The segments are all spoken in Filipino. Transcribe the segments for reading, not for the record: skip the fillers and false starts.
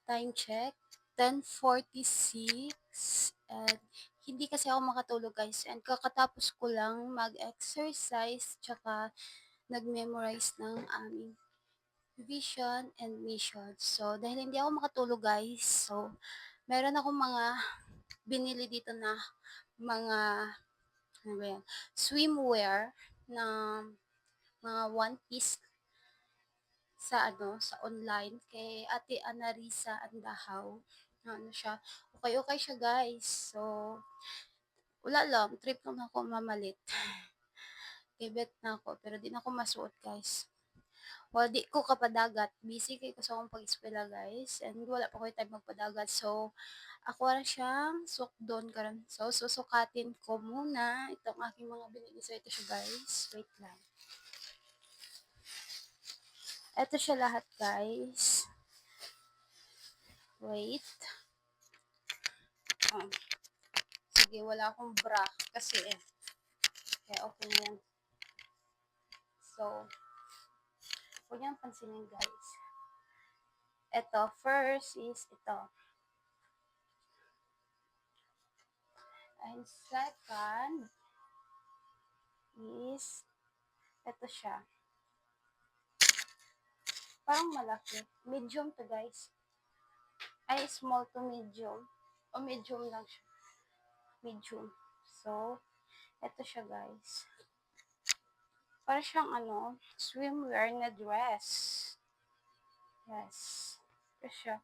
time check, 10:46, and hindi kasi ako makatulog guys, and kakatapos ko lang mag-exercise tsaka nag-memorize ng aming vision and mission. So, dahil hindi ako makatulog guys, so meron akong mga binili dito na mga ano ba yan, swimwear na mga one piece sa online kay Ate Anarisa Andahaw. Ano siya, okay siya guys. So, wala lang, trip lang ako mamalit. Kibet na ako, pero di na ako masuot guys. Well, di ko kapadagat. Busy kay ko sa akong pag-eskwela guys. And wala pa ko time magpadagat. So, ako na siyang sukdon karon. So, susukatin ko muna itong aking mga binili. So, ito siya guys. Wait lang. Ito siya lahat guys. Wait. Oh. Sige, wala akong bra kasi kaya okay na yan. So, huwag niyang pansinin guys. Ito, first is ito. And second is ito siya. Parang malaki. Medium to guys. Ay, small to medium. O medium lang siya. Medium. So, ito siya guys. Para siyang swimwear na dress. Yes. Ito siya.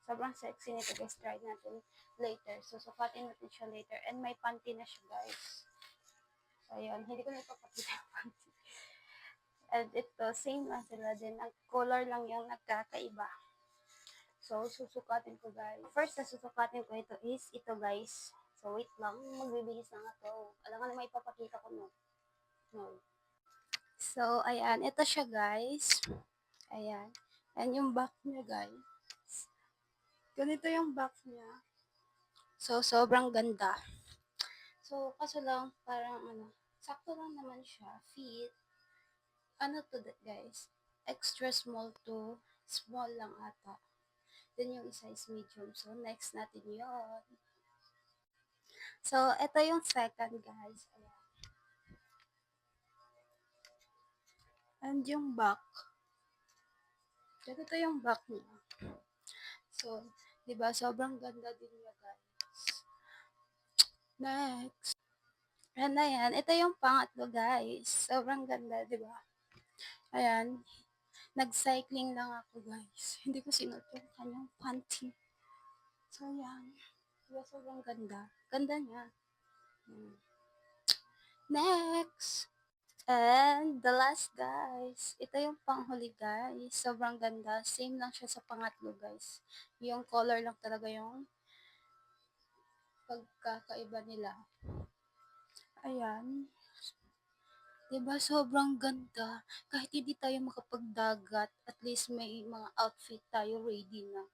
Sobrang sexy nito guys. Try natin later. So, sukatin natin siya later. And may panty na siya guys. So, ayun. Hindi ko na ipapakita yung panty. And ito, same lang sila din. Ang color lang yung nagkakaiba. So, susukatin ko guys. First na susukatin ko ito is ito guys. So, wait lang. Magbibihis na nga to. Alam ka na may papakita ko no. No. So, ayan. Ito siya guys. Ayan. And yung back niya guys. Ganito yung back niya. So, sobrang ganda. So, kaso lang, parang sakto lang naman siya. Fit. Ano to guys? Extra small to small lang ata. Then yung isa is medium. So, next natin yon. So, ito yung second, guys. Ayan. And yung back. Ganito yung back niya. So, di ba sobrang ganda din niya, guys. Next. And ayan, ito yung pangatlo, guys. Sobrang ganda, di ba? Ayan. Nag-cycling lang ako, guys. Hindi ko sinuot yung kanyang panty. So, ayan. Diba sobrang ganda? Ganda niya. Next! And the last guys, ito yung panghuli guys. Sobrang ganda. Same lang siya sa pangatlo guys. Yung color lang talaga yung pagkakaiba nila. Ayan. Diba sobrang ganda. Kahit hindi tayo makapagdagat, at least may mga outfit tayo ready na.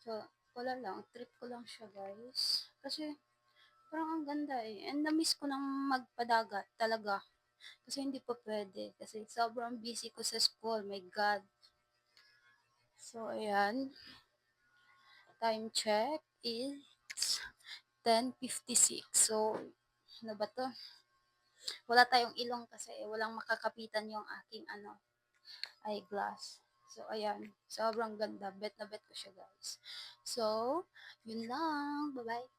So, wala lang. Trip ko lang siya guys. Kasi parang ang ganda eh. And na-miss ko nang magpadagat talaga. Kasi hindi pa pwede. Kasi sobrang busy ko sa school. My God. So, ayan. Time check is 10:56. So, ano ba to? Wala tayong ilong kasi walang makakapitan yung aking eyeglass. So, ayan. Sobrang ganda. Bet na bet ko siya, guys. So, yun lang. Bye-bye.